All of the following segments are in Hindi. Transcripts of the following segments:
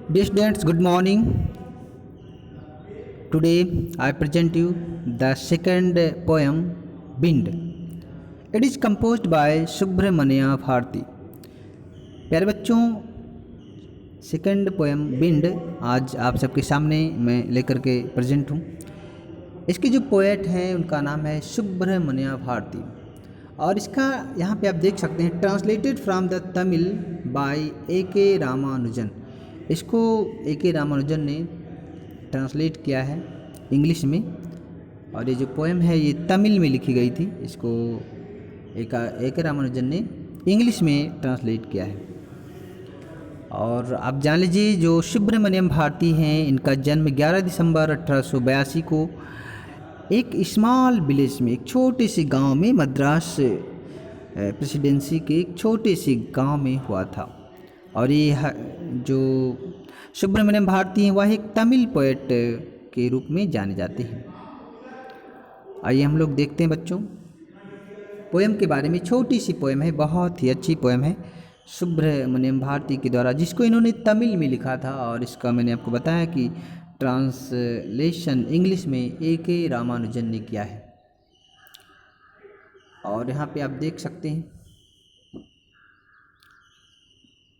Dear students, good morning. Today I present you the second poem Bind. It is composed by Subramania Bharti. प्यारे बच्चों, सेकंड पोएम बिंड आज आप सबके सामने मैं लेकर के प्रेजेंट हूँ। इसके जो पोएट हैं उनका नाम है सुब्रमण्या भारती और इसका यहाँ पे आप देख सकते हैं translated from the Tamil by A.K. Ramanujan. इसको A.K. रामानुजन ने ट्रांसलेट किया है इंग्लिश में और ये जो पोएम है ये तमिल में लिखी गई थी। इसको A.K. रामानुजन ने इंग्लिश में ट्रांसलेट किया है। और आप जान लीजिए जो सुब्रमण्यम भारती हैं इनका जन्म 11 दिसंबर 1882 को एक स्मॉल विलेज में, एक छोटे से गांव में, मद्रास प्रेसिडेंसी के एक छोटे से गांव में हुआ था। और ये जो सुब्रमण्यम भारती हैं वह एक तमिल पोएट के रूप में जाने जाते हैं। आइए हम लोग देखते हैं बच्चों पोएम के बारे में। छोटी सी पोएम है, बहुत ही अच्छी पोएम है सुब्रमण्यम भारती के द्वारा, जिसको इन्होंने तमिल में लिखा था और इसका मैंने आपको बताया कि ट्रांसलेशन इंग्लिश में A.K. रामानुजन ने किया है। और यहाँ पे आप देख सकते हैं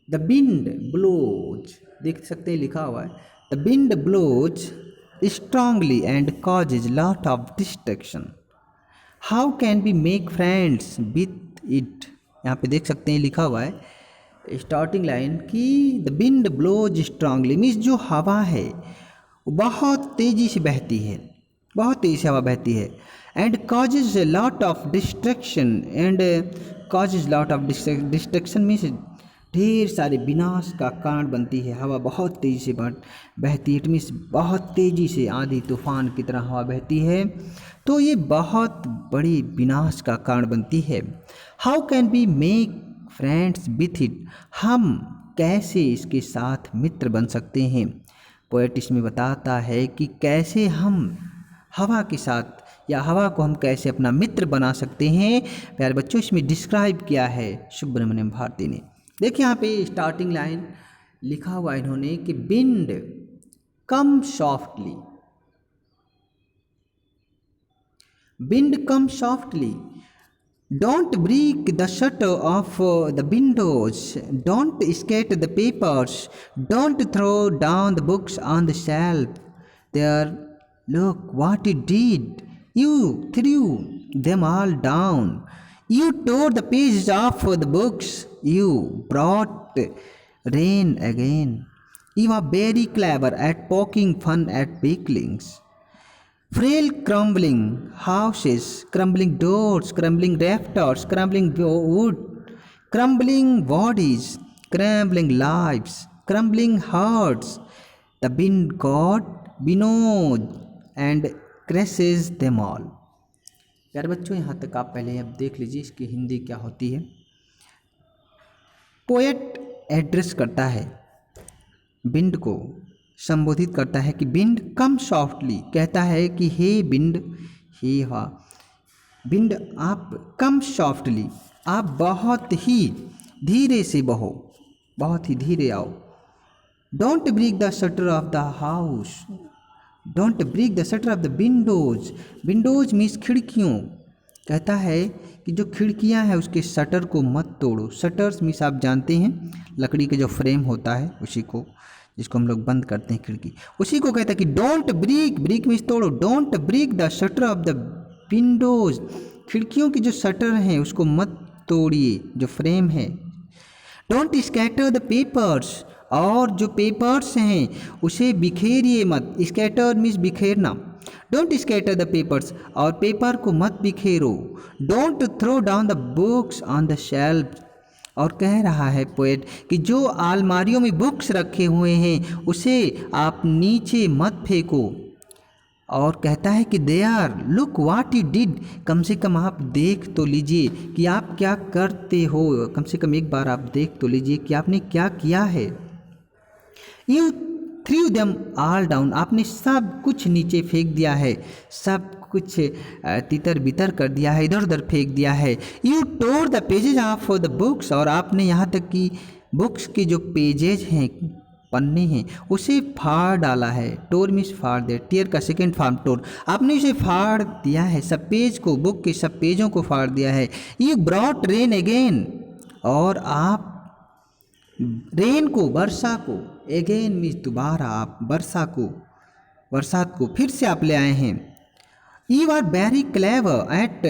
द बिंड ब्लोज, देख सकते हैं लिखा हुआ है the wind blows strongly and causes lot of distraction, how can we make friends with it. यहाँ पे देख सकते हैं लिखा हुआ है स्टार्टिंग लाइन कि the wind blows strongly means जो हवा है वो बहुत तेज़ी से बहती है, बहुत तेज़ी से हवा बहती है। And causes lot of distraction, and causes lot of distraction means ढेर सारे विनाश का कारण बनती है। हवा बहुत तेज़ी से बहती है, इट मीन्स बहुत तेज़ी से आंधी तूफान की तरह हवा बहती है, तो ये बहुत बड़ी विनाश का कारण बनती है। How can we make friends with it, हम कैसे इसके साथ मित्र बन सकते हैं। पोएट इसमें बताता है कि कैसे हम हवा के साथ या हवा को हम कैसे अपना मित्र बना सकते हैं। प्यारे बच्चों, इसमें डिस्क्राइब किया है सुब्रमण्यम भारती ने। देखिए यहाँ पे स्टार्टिंग लाइन लिखा हुआ इन्होंने कि bind come softly, bind come softly, don't break the shutter of the windows, don't scatter the papers, don't throw down the books on the shelf. There, look what you did. You threw them all down. You tore the pages off the books. You brought rain again. You are very clever at poking fun at weaklings. Frail crumbling houses, crumbling doors, crumbling rafters, crumbling wood, crumbling bodies, crumbling lives, crumbling hearts. The wind got winnows and crashes them all. प्यारे बच्चों, यहाँ तक आप पहले अब देख लीजिए इसकी हिंदी क्या होती है। पोएट एड्रेस करता है विंड को, संबोधित करता है कि विंड कम सॉफ्टली, कहता है कि हे विंड, हे हवा, विंड आप कम सॉफ्टली, आप बहुत ही धीरे से बहो, बहुत ही धीरे आओ। Don't break the shutter of the house, don't break the shutter of the windows, windows means खिड़कियों, कहता है कि जो खिड़कियां हैं उसके शटर को मत तोड़ो। शटर्स मीन्स आप जानते हैं लकड़ी का जो फ्रेम होता है उसी को, जिसको हम लोग बंद करते हैं खिड़की, उसी को कहता है कि डोंट ब्रेक, ब्रेक मीन्स तोड़ो, don't break the shutter of the windows, खिड़कियों की जो शटर हैं उसको मत तोड़िए, जो फ्रेम है। डोंट स्कैटर द पेपर्स, और जो पेपर्स हैं उसे बिखेरिए मत। स्कैटर मीन्स बिखेरना। डोंट स्कैटर द पेपर्स, और पेपर को मत बिखेरो। Don't throw down the books on the shelf, और कह रहा है पोएट कि जो अलमारियों में बुक्स रखे हुए हैं उसे आप नीचे मत फेंको। और कहता है कि there, look what you did, कम से कम आप देख तो लीजिए कि आप क्या करते हो, कम से कम एक बार आप देख तो लीजिए कि आपने क्या किया है। You through them all down, आपने सब कुछ नीचे फेंक दिया है, सब कुछ तितर बितर कर दिया है, इधर उधर फेंक दिया है। You tore the pages of the books, और आपने यहाँ तक कि बुक्स के जो पेजेज हैं पन्ने हैं उसे फाड़ डाला है। टोर मीन्स फाड़ दे, टीयर का सेकेंड फॉर्म टोर, आपने उसे फाड़ दिया है, सब पेज को, बुक के सब पेजों को फाड़ दिया है। यू ब्रॉट रेन अगेन, और आप रेन को, वर्षा को, अगेन मीन्स दोबारा, आप वर्षा को, बरसात को फिर से आप ले आए हैं। You are very clever at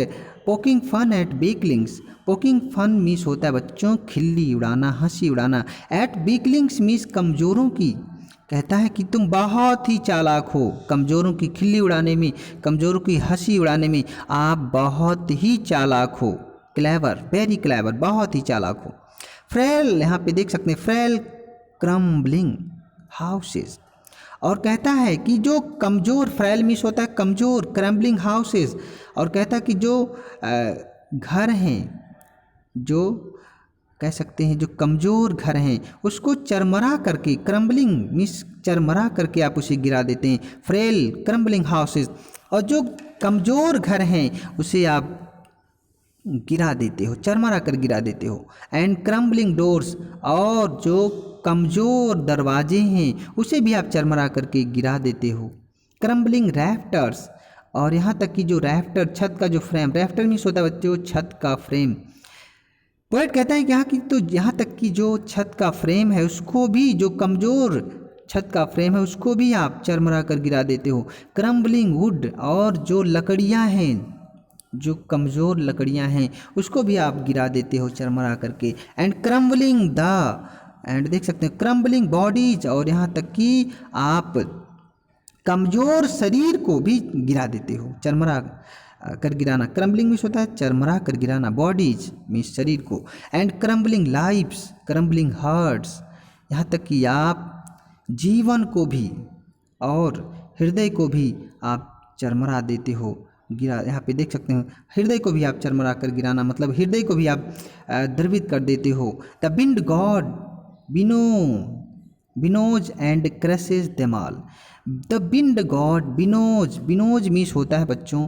poking fun at weaklings, poking fun means होता है बच्चों खिल्ली उड़ाना, हंसी उड़ाना, एट वीकलिंग्स मीन्स कमज़ोरों की, कहता है कि तुम बहुत ही चालाक हो, कमज़ोरों की खिल्ली उड़ाने में, कमज़ोरों की हंसी उड़ाने में आप बहुत ही चालाक हो। क्लेवर, वेरी क्लेवर, बहुत ही चालाक हो। फ्रेल, यहाँ पे देख सकते हैं फ्रेल क्रम्बलिंग हाउसेस, और कहता है कि जो कमज़ोर, फ्रेल मीन्स होता है कमज़ोर, क्रम्बलिंग हाउसेस, और कहता है कि जो घर हैं, जो कह सकते हैं जो कमज़ोर घर हैं उसको चरमरा करके, क्रम्बलिंग मीन्स चरमरा करके आप उसे गिरा देते हैं, फ्रेल क्रम्बलिंग हाउसेस, और जो कमज़ोर घर हैं उसे आप गिरा देते हो, चरमरा कर गिरा देते हो। एंड क्रम्बलिंग डोर्स, और जो कमज़ोर दरवाजे हैं उसे भी आप चरमरा करके गिरा देते हो। क्रम्बलिंग रैफ्टर्स, और यहाँ तक कि जो रैफ्टर, छत का जो फ्रेम, रैफ्टर मीन्स होता है बच्चों छत का फ्रेम। पोएट कहता है कि यहाँ तक कि जो छत का फ्रेम है उसको भी, जो कमज़ोर छत का फ्रेम है उसको भी आप चरमरा कर गिरा देते हो। क्रम्बलिंग वुड, और जो लकड़ियाँ हैं, जो कमज़ोर लकड़ियाँ हैं उसको भी आप गिरा देते हो चरमरा करके। एंड क्रम्बलिंग द, एंड देख सकते हैं क्रम्बलिंग बॉडीज, और यहाँ तक कि आप कमज़ोर शरीर को भी गिरा देते हो, चरमरा कर गिराना। क्रम्बलिंग मीन्स होता है चरमरा कर गिराना, बॉडीज मीन्स शरीर को। And crumbling lives, crumbling hearts, यहाँ तक कि आप जीवन को भी और हृदय को भी आप चरमरा देते हो, गिरा। यहाँ पे देख सकते हैं हृदय को भी आप चरमरा कर गिराना, मतलब हृदय को भी आप द्रवित कर देते हो। The wind god winnows and crushes them all, the wind god winnows, winnows means होता है बच्चों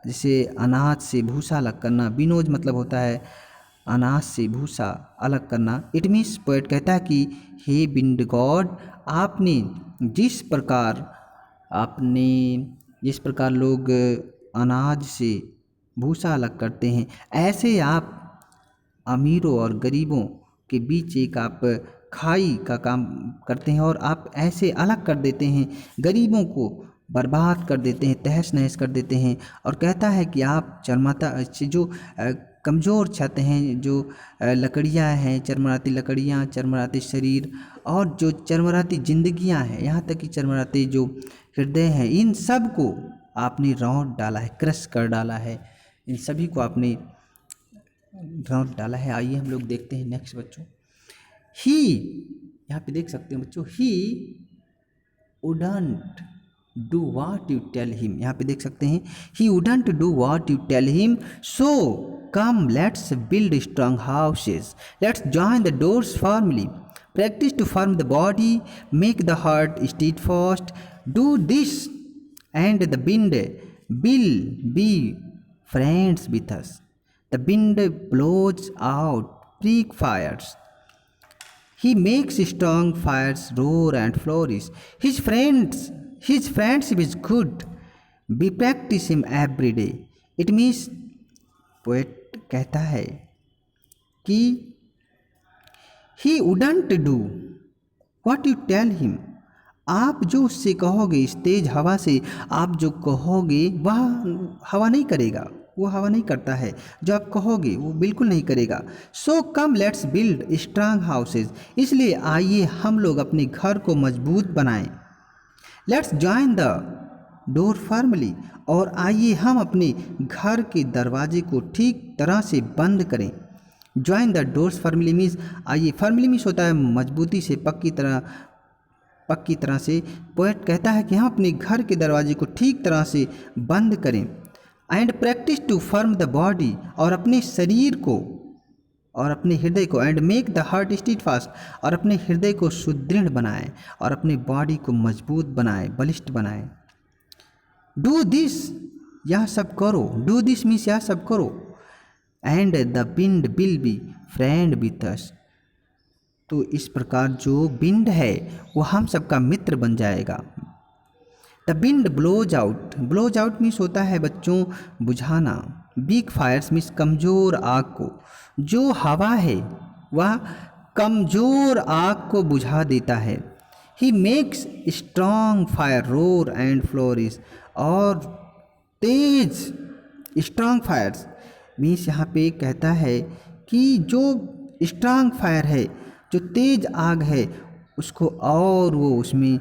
जैसे अनाज से भूसा अलग करना, बिनोज मतलब होता है अनाज से भूसा अलग करना। इट मीन्स, पोएट कहता है कि हे विंड गॉड, आपने जिस प्रकार लोग अनाज से भूसा अलग करते हैं, ऐसे आप अमीरों और गरीबों के बीच एक आप खाई का काम करते हैं, और आप ऐसे अलग कर देते हैं, गरीबों को बर्बाद कर देते हैं, तहस नहस कर देते हैं। और कहता है कि आप चरमाता जो कमज़ोर छत हैं, जो लकड़ियाँ हैं, चरमराती लकड़ियाँ, चरमराती शरीर, और जो चरमराती जिंदगियाँ हैं, यहाँ तक कि चरमराती जो हृदय हैं, इन सब को आपने रौंद डाला है, क्रश कर डाला है, इन सभी को आपने रौंद डाला है। आइए हम लोग देखते हैं नेक्स्ट बच्चों। ही, यहाँ पे देख सकते हैं बच्चों, he wouldn't do what you tell him, यहाँ पे देख सकते हैं he wouldn't do what you tell him, so come let's build strong houses, let's join the doors firmly, practice to firm the body, make the heart steadfast, do this and the wind will be friends with us, the wind blows out prick fires, he makes strong fires roar and flourish, his friendship is good, we practice him every day। It means, poet कहता है कि he wouldn't do what you tell him, आप जो उससे कहोगे, इस तेज हवा से आप जो कहोगे वह हवा नहीं करेगा, वो हवा नहीं करता है, जो आप कहोगे वो बिल्कुल नहीं करेगा। So come let's build strong houses, इसलिए आइए हम लोग अपने घर को मजबूत बनाएं। Let's join the door firmly, और आइए हम अपने घर के दरवाजे को ठीक तरह से बंद करें। Join the doors firmly means, आइए, फर्मली मीन्स होता है मजबूती से, पक्की तरह से। पोएट कहता है कि हम अपने घर के दरवाजे को ठीक तरह से बंद करें। And practice to firm the body, और अपने शरीर को और अपने हृदय को, and make the heart steadfast, और अपने हृदय को सुदृढ़ बनाएं और अपने बॉडी को मजबूत बनाएं, बलिष्ठ बनाएं। डू दिस, यह सब करो, डू दिस मीन्स यह सब करो। And the wind will be friend with us, तो इस प्रकार जो विंड है वो हम सबका मित्र बन जाएगा। The wind blows out means होता है बच्चों बुझाना। बिग फायर्स मीन्स कमज़ोर आग को। जो हवा है वह कमज़ोर आग को बुझा देता है। He makes strong fire roar and flourish. और तेज स्ट्रॉन्ग फायर्स मीन्स यहाँ पे कहता है कि जो स्ट्रॉन्ग फायर है, जो तेज आग है, उसको और वो उसमें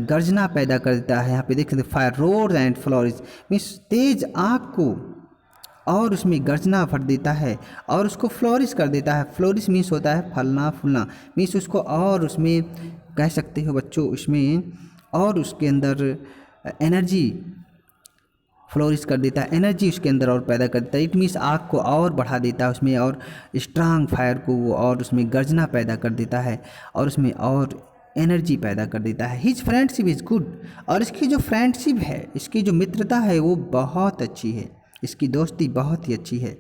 गर्जना पैदा कर देता है। यहाँ पे देख सकते fire roar and flourish means तेज आग को और उसमें गर्जना भर देता है और उसको फ्लोरिश कर देता है। फ्लोरिश मीन्स होता है फलना फूलना, मीन्स उसको और उसमें कह सकते हो बच्चों उसमें और उसके अंदर एनर्जी फ्लोरिश कर देता है, एनर्जी उसके अंदर और पैदा कर देता है। इट मीन्स आग को और बढ़ा देता है उसमें और स्ट्रांग फायर को वो और उसमें गर्जना पैदा कर देता है और उसमें और एनर्जी पैदा कर देता है। His friendship is good. और इसकी जो फ्रेंडशिप है, इसकी जो मित्रता है वो बहुत अच्छी है, इसकी दोस्ती बहुत ही अच्छी है।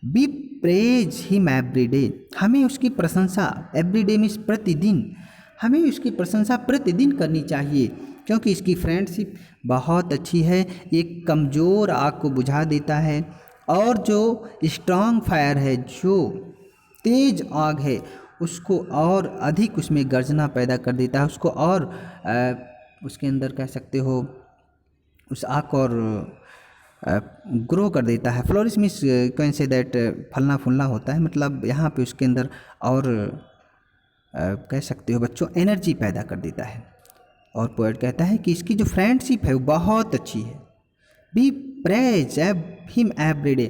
Be praise him every day. हमें उसकी प्रशंसा एवरी डे मीन्स प्रतिदिन, हमें उसकी प्रशंसा प्रतिदिन करनी चाहिए क्योंकि इसकी फ्रेंडशिप बहुत अच्छी है। एक कमज़ोर आग को बुझा देता है और जो स्ट्रांग फायर है, जो तेज आग है, उसको और अधिक उसमें गर्जना पैदा कर देता है, उसको और उसके अंदर कह सकते हो उस आग को और ग्रो कर देता है। Flourish means can say that फलना फूलना होता है, मतलब यहाँ पे उसके अंदर और कह सकते हो बच्चों एनर्जी पैदा कर देता है। और पोएट कहता है कि इसकी जो फ्रेंडशिप है वो बहुत अच्छी है। Be praise him every day.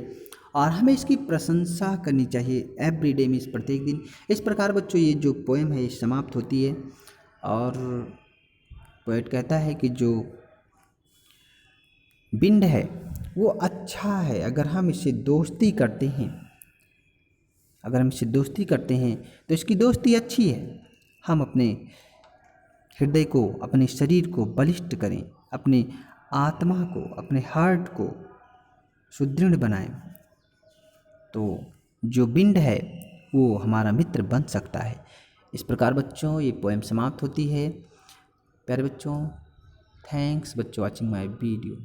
और हमें इसकी प्रशंसा करनी चाहिए एवरी डे मीन्स प्रत्येक दिन। इस प्रकार बच्चों ये जो पोएम है ये समाप्त होती है। और पोएट कहता है कि जो विंड है वो अच्छा है अगर हम इससे दोस्ती करते हैं, अगर हम इससे दोस्ती करते हैं तो इसकी दोस्ती अच्छी है। हम अपने हृदय को, अपने शरीर को बलिष्ठ करें, अपने आत्मा को, अपने हार्ट को सुदृढ़ बनाएं, तो जो विंड है वो हमारा मित्र बन सकता है। इस प्रकार बच्चों ये पोएम समाप्त होती है। प्यारे बच्चों, थैंक्स बच्चों वॉचिंग माय वीडियो।